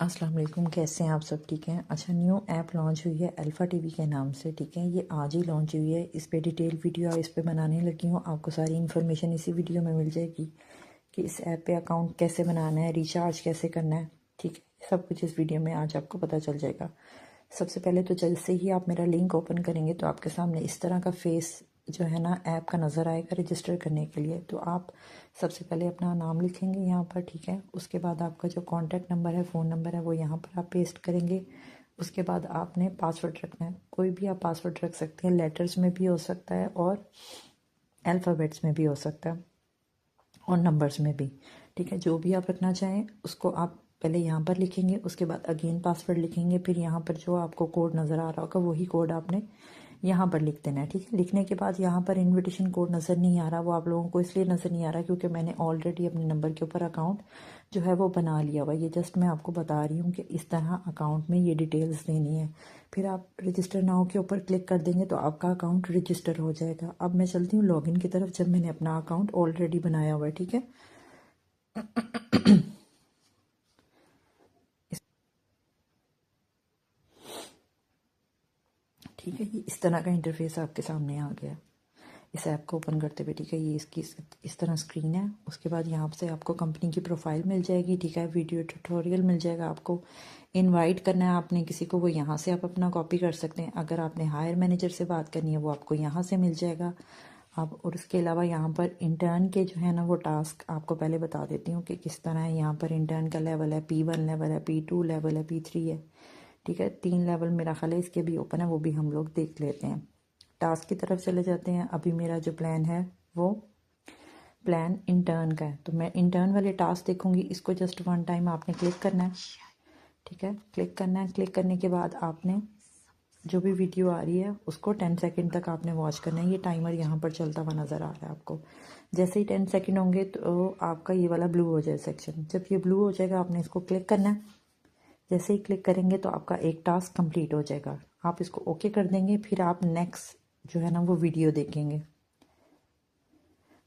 अस्सलाम वालेकुम, कैसे हैं आप सब? ठीक हैं। अच्छा, न्यू ऐप लॉन्च हुई है अल्फ़ा टीवी के नाम से। ठीक है, ये आज ही लॉन्च हुई है। इस पे डिटेल वीडियो इस पे बनाने लगी हूँ। आपको सारी इन्फॉर्मेशन इसी वीडियो में मिल जाएगी कि इस ऐप पे अकाउंट कैसे बनाना है, रिचार्ज कैसे करना है। ठीक है, सब कुछ इस वीडियो में आज आपको पता चल जाएगा। सबसे पहले तो जैसे ही आप मेरा लिंक ओपन करेंगे तो आपके सामने इस तरह का फेस जो है ना ऐप का नज़र आएगा रजिस्टर करने के लिए। तो आप सबसे पहले अपना नाम लिखेंगे यहाँ पर। ठीक है, उसके बाद आपका जो कॉन्टैक्ट नंबर है, फ़ोन नंबर है, वो यहाँ पर आप पेस्ट करेंगे। उसके बाद आपने पासवर्ड रखना है। कोई भी आप पासवर्ड रख सकते हैं, लेटर्स में भी हो सकता है और अल्फ़ाबेट्स में भी हो सकता है और नंबर्स में भी। ठीक है, जो भी आप रखना चाहें उसको आप पहले यहाँ पर लिखेंगे, उसके बाद अगेन पासवर्ड लिखेंगे, फिर यहाँ पर जो आपको कोड नज़र आ रहा होगा वही कोड आपने यहाँ पर लिख देना है। ठीक है, लिखने के बाद यहाँ पर इनविटेशन कोड नज़र नहीं आ रहा। वो आप लोगों को इसलिए नज़र नहीं आ रहा क्योंकि मैंने ऑलरेडी अपने नंबर के ऊपर अकाउंट जो है वो बना लिया हुआ। ये जस्ट मैं आपको बता रही हूँ कि इस तरह अकाउंट में ये डिटेल्स देनी है। फिर आप रजिस्टर नाउ के ऊपर क्लिक कर देंगे तो आपका अकाउंट रजिस्टर हो जाएगा। अब मैं चलती हूँ लॉगिन की तरफ, जब मैंने अपना अकाउंट ऑलरेडी बनाया हुआ है। ठीक है, ठीक है, ये इस तरह का इंटरफेस आपके सामने आ गया इस ऐप को ओपन करते हुए। ठीक है, ये इसकी इस तरह स्क्रीन है। उसके बाद यहाँ से आपको कंपनी की प्रोफाइल मिल जाएगी। ठीक है, वीडियो ट्यूटोरियल मिल जाएगा। आपको इनवाइट करना है आपने किसी को, वो यहाँ से आप अपना कॉपी कर सकते हैं। अगर आपने हायर मैनेजर से बात करनी है वो आपको यहाँ से मिल जाएगा आप। और उसके अलावा यहाँ पर इंटर्न के जो है ना वो टास्क आपको पहले बता देती हूँ कि किस तरह है। यहाँ पर इंटर्न का लेवल है, P1 लेवल है, P2 लेवल है, P3 है। ठीक है, 3 लेवल मेरा ख्याल है इसके भी ओपन है, वो भी हम लोग देख लेते हैं। टास्क की तरफ चले जाते हैं। अभी मेरा जो प्लान है वो प्लान इंटर्न का है, तो मैं इंटर्न वाले टास्क देखूंगी। इसको जस्ट वन टाइम आपने क्लिक करना है। ठीक है, क्लिक करना है। क्लिक करने के बाद आपने जो भी वीडियो आ रही है उसको 10 सेकंड तक आपने वॉच करना है। ये टाइमर यहाँ पर चलता हुआ नज़र आ रहा है आपको। जैसे ही 10 सेकंड होंगे तो आपका ये वाला ब्लू हो जाए सेक्शन। जब ये ब्लू हो जाएगा आपने इसको क्लिक करना है। जैसे ही क्लिक करेंगे तो आपका एक टास्क कंप्लीट हो जाएगा। आप इसको ओके कर देंगे, फिर आप नेक्स्ट जो है ना वो वीडियो देखेंगे।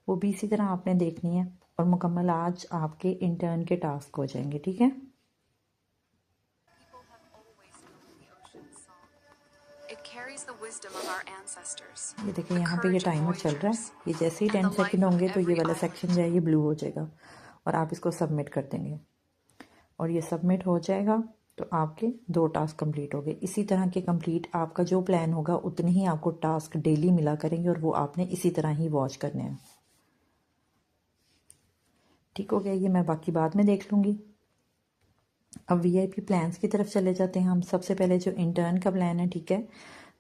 वो भी इसी तरह आपने देखनी है और मुकम्मल आज आपके इंटर्न के टास्क हो जाएंगे। ठीक है, ये देखिए यहाँ पे ये टाइमर चल रहा है। ये जैसे ही 10 सेकंड होंगे तो ये वाला सेक्शन जो है ये ब्लू हो जाएगा और आप इसको सबमिट कर देंगे और ये सबमिट हो जाएगा तो आपके 2 टास्क कंप्लीट हो गए। इसी तरह के कंप्लीट आपका जो प्लान होगा उतने ही आपको टास्क डेली मिला करेंगे और वो आपने इसी तरह ही वॉच करने हैं। ठीक हो गया, ये मैं बाकी बाद में देख लूँगी। अब VIP प्लान्स की तरफ चले जाते हैं हम। सबसे पहले जो इंटर्न का प्लान है, ठीक है,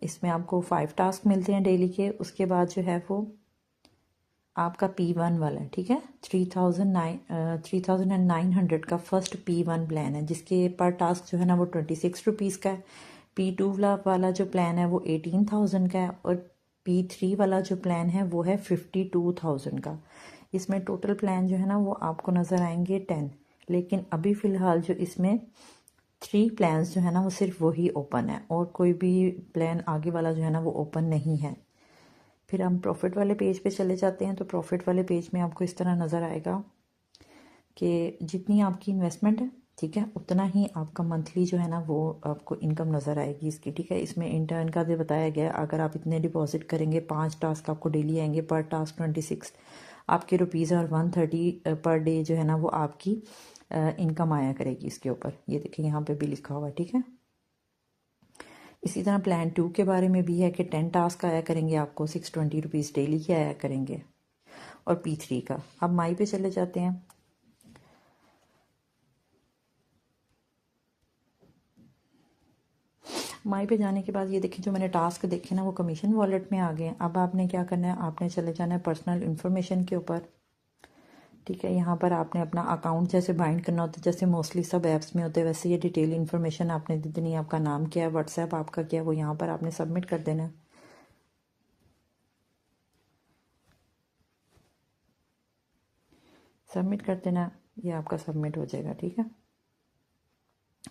इसमें आपको 5 टास्क मिलते हैं डेली के। उसके बाद जो है वो आपका P1 वाला है। ठीक है, 3900 का फर्स्ट P1 प्लान है जिसके पर टास्क जो है ना वो 26 रुपीज़ का है। P2 वाला जो प्लान है वो 18,000 का है और P3 वाला जो प्लान है वो है 52,000 का। इसमें टोटल प्लान जो है ना वो आपको नज़र आएंगे 10। लेकिन अभी फ़िलहाल जो इसमें 3 प्लान्स जो है ना वो सिर्फ वही ओपन है और कोई भी प्लान आगे वाला जो है ना वो ओपन नहीं है। फिर हम प्रॉफिट वाले पेज पे चले जाते हैं। तो प्रॉफिट वाले पेज में आपको इस तरह नज़र आएगा कि जितनी आपकी इन्वेस्टमेंट है, ठीक है, उतना ही आपका मंथली जो है ना वो आपको इनकम नज़र आएगी इसकी। ठीक है, इसमें इंटर्न का भी बताया गया अगर आप इतने डिपॉजिट करेंगे 5 टास्क आपको डेली आएंगे, पर टास्क 26 आपके रुपीज़ और 130 पर डे जो है ना वो आपकी इनकम आया करेगी इसके ऊपर। ये देखिए यहाँ पे भी लिखा हुआ है। ठीक है, इसी तरह प्लान 2 के बारे में भी है कि 10 टास्क आया करेंगे आपको 620 रुपीज़ डेली के आया करेंगे। और P3 का अब माई पे चले जाते हैं। माई पे जाने के बाद ये देखिए जो मैंने टास्क देखे ना वो कमीशन वॉलेट में आ गए हैं। अब आपने क्या करना है, आपने चले जाना है पर्सनल इन्फॉर्मेशन के ऊपर। ठीक है, यहाँ पर आपने अपना अकाउंट जैसे बाइंड करना होता है, जैसे मोस्टली सब ऐप्स में होते हैं वैसे ये डिटेल इन्फॉर्मेशन आपने दे देनी है। आपका नाम क्या है, व्हाट्सएप आपका क्या है, वो यहाँ पर आपने सबमिट कर देना है। सबमिट कर देना, ये आपका सबमिट हो जाएगा। ठीक है,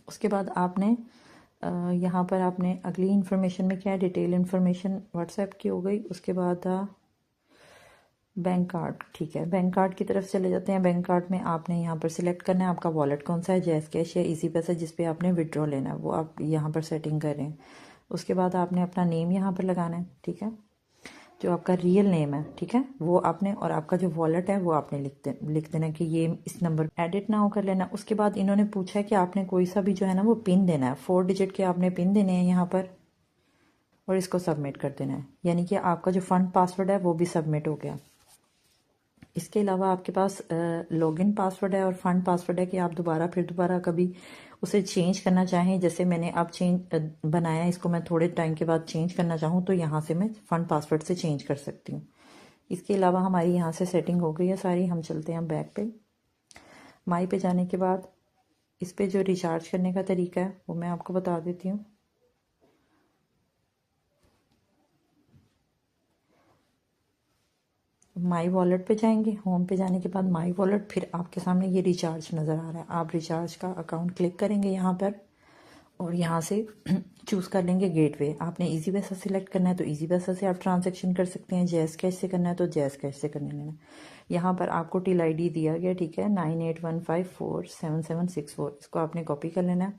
उसके बाद आपने यहाँ पर आपने अगली इन्फॉर्मेशन में क्या है, डिटेल इन्फॉर्मेशन व्हाट्सएप की हो गई। उसके बाद बैंक कार्ड, ठीक है, बैंक कार्ड की तरफ चले जाते हैं। बैंक कार्ड में आपने यहाँ पर सिलेक्ट करना है आपका वॉलेट कौन सा है, जैज़ कैश या इजी पैसा, जिस पे आपने विड्रॉ लेना है वो आप यहाँ पर सेटिंग कर रहे हैं। उसके बाद आपने अपना नेम यहाँ पर लगाना है, ठीक है, जो आपका रियल नेम है, ठीक है, वो आपने, और आपका जो वॉलेट है वो आपने लिख देना कि ये इस नंबर, एडिट नाउ कर लेना। उसके बाद इन्होंने पूछा है कि आपने कोई सा भी जो है ना वो पिन देना है, 4 डिजिट के आपने पिन देने हैं यहाँ पर, और इसको सबमिट कर देना है, यानी कि आपका जो फंड पासवर्ड है वो भी सबमिट हो गया। इसके अलावा आपके पास लॉगिन पासवर्ड है और फंड पासवर्ड है कि आप दोबारा कभी उसे चेंज करना चाहें, जैसे मैंने अब बनाया, इसको मैं थोड़े टाइम के बाद चेंज करना चाहूँ तो यहाँ से मैं फंड पासवर्ड से चेंज कर सकती हूँ। इसके अलावा हमारी यहाँ से सेटिंग हो गई है सारी। हम चलते हैं बैक पे। माई पे जाने के बाद इस पे जो रिचार्ज करने का तरीका है वो मैं आपको बता देती हूँ। माई वॉलेट पे जाएंगे, होम पे जाने के बाद माई वॉलेट, फिर आपके सामने ये रिचार्ज नज़र आ रहा है, आप रिचार्ज का अकाउंट क्लिक करेंगे यहाँ पर और यहाँ से चूज़ कर लेंगे गेटवे। आपने इजी पैसा सिलेक्ट करना है तो इजी पैसा से आप ट्रांजैक्शन कर सकते हैं, जैज़ कैश से करना है तो जैज़ कैश से करने लेना। यहाँ पर आपको टिल आईडी दिया गया, ठीक है, 9815477764, इसको आपने कॉपी कर लेना है।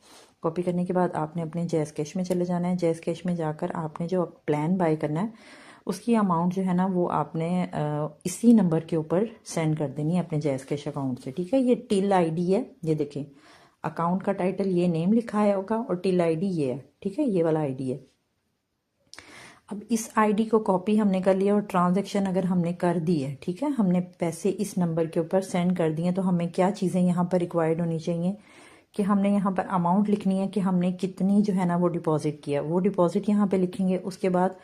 कॉपी करने के बाद आपने अपने जैज़ कैश में चले जाना है। जैज़ कैश में जाकर आपने जो प्लान बाय करना है उसकी अमाउंट जो है ना वो आपने इसी नंबर के ऊपर सेंड कर देनी है अपने जैज़ कैश अकाउंट से, ठीक है। ये टिल आईडी है, ये देखें, अकाउंट का टाइटल ये नेम लिखा है होगा और टिल आईडी ये है, ठीक है, ये वाला आईडी है। अब इस आईडी को कॉपी हमने कर लिया और ट्रांजैक्शन अगर हमने कर दी है, ठीक है, हमने पैसे इस नंबर के ऊपर सेंड कर दिए, तो हमें क्या चीज़ें यहाँ पर रिक्वायर्ड होनी चाहिए कि हमने यहाँ पर अमाउंट लिखनी है कि हमने कितनी जो है ना वो डिपॉजिट किया, वो डिपॉजिट यहाँ पे लिखेंगे। उसके बाद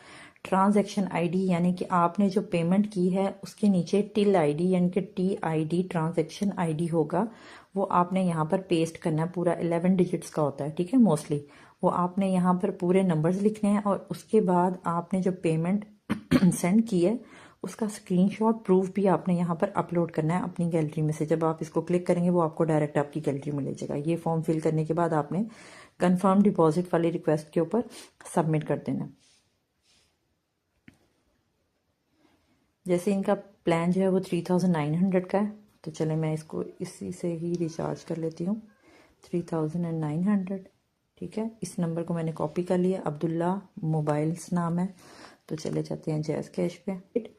ट्रांजैक्शन आईडी, यानी कि आपने जो पेमेंट की है उसके नीचे टिल आईडी यानी कि TID ट्रांजैक्शन आईडी होगा, वो आपने यहाँ पर पेस्ट करना है। पूरा 11 डिजिट्स का होता है, ठीक है, मोस्टली वो आपने यहाँ पर पूरे नंबर्स लिखने हैं। और उसके बाद आपने जो पेमेंट सेंड की है उसका स्क्रीनशॉट प्रूफ भी आपने यहाँ पर अपलोड करना है अपनी गैलरी में से। जब आप इसको क्लिक करेंगे वो आपको डायरेक्ट आपकी गैलरी में ले जाएगा। ये फॉर्म फिल करने के बाद आपने कंफर्म डिपॉजिट वाली रिक्वेस्ट के ऊपर सबमिट कर देना। जैसे इनका प्लान जो है वो 3900 का है, तो चले मैं इसको इसी से ही रिचार्ज कर लेती हूँ, 3900, ठीक है। इस नंबर को मैंने कॉपी कर लिया, अब्दुल्ला मोबाइल्स नाम है, तो चले जाते हैं जैज़ कैश पे।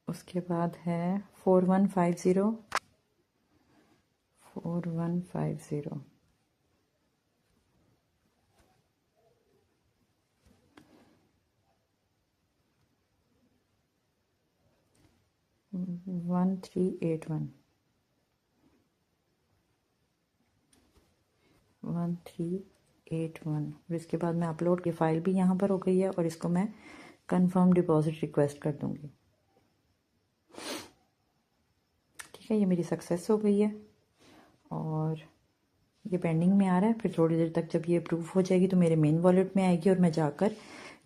उसके बाद है 4150 4150, वन 1381 1381। और इसके बाद मैं अपलोड की फाइल भी यहाँ पर हो गई है और इसको मैं कंफर्म डिपॉजिट रिक्वेस्ट कर दूँगी, ठीक है। ये मेरी सक्सेस हो गई है और ये पेंडिंग में आ रहा है। फिर थोड़ी देर तक जब ये अप्रूव हो जाएगी तो मेरे मेन वॉलेट में आएगी और मैं जाकर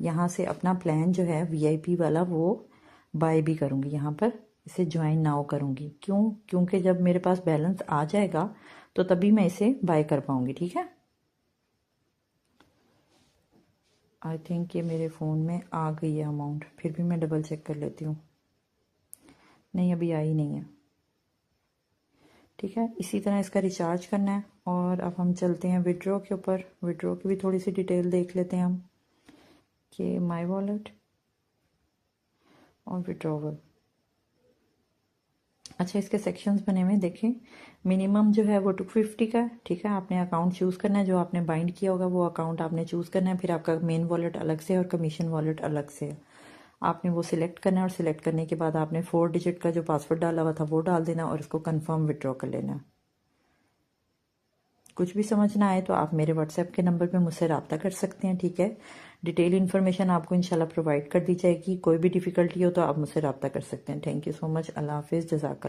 यहाँ से अपना प्लान जो है VIP वाला वो बाय भी करूँगी, यहाँ पर इसे ज्वाइन नाउ करूँगी। क्योंकि जब मेरे पास बैलेंस आ जाएगा तो तभी मैं इसे बाय कर पाऊँगी, ठीक है। आई थिंक ये मेरे फ़ोन में आ गई है अमाउंट, फिर भी मैं डबल चेक कर लेती हूँ। नहीं, अभी आई नहीं है। ठीक है, इसी तरह इसका रिचार्ज करना है। और अब हम चलते हैं विड्रॉ के ऊपर। विड्रॉ की भी थोड़ी सी डिटेल देख लेते हैं हम कि माय वॉलेट और विड्रॉवल। अच्छा, इसके सेक्शंस बने हुए देखें। मिनिमम जो है वो 250 का है। ठीक है, आपने अकाउंट चूज़ करना है, जो आपने बाइंड किया होगा वो अकाउंट आपने चूज़ करना है। फिर आपका मेन वॉलेट अलग से है और कमीशन वॉलेट अलग से है। आपने वो सिलेक्ट करना है और सिलेक्ट करने के बाद आपने 4 डिजिट का जो पासवर्ड डाला हुआ था वो डाल देना और इसको कंफर्म विड्रॉ कर लेना है। कुछ भी समझना आए तो आप मेरे व्हाट्सएप के नंबर पे मुझसे रब्ता कर सकते हैं। ठीक है, डिटेल इन्फॉर्मेशन आपको इंशाल्लाह प्रोवाइड कर दी जाएगी। कोई भी डिफ़िकल्टी हो तो आप मुझसे रब्ता कर सकते हैं। Thank you so much. अल्लाह हाफिज़। जज़ाकल्लाह।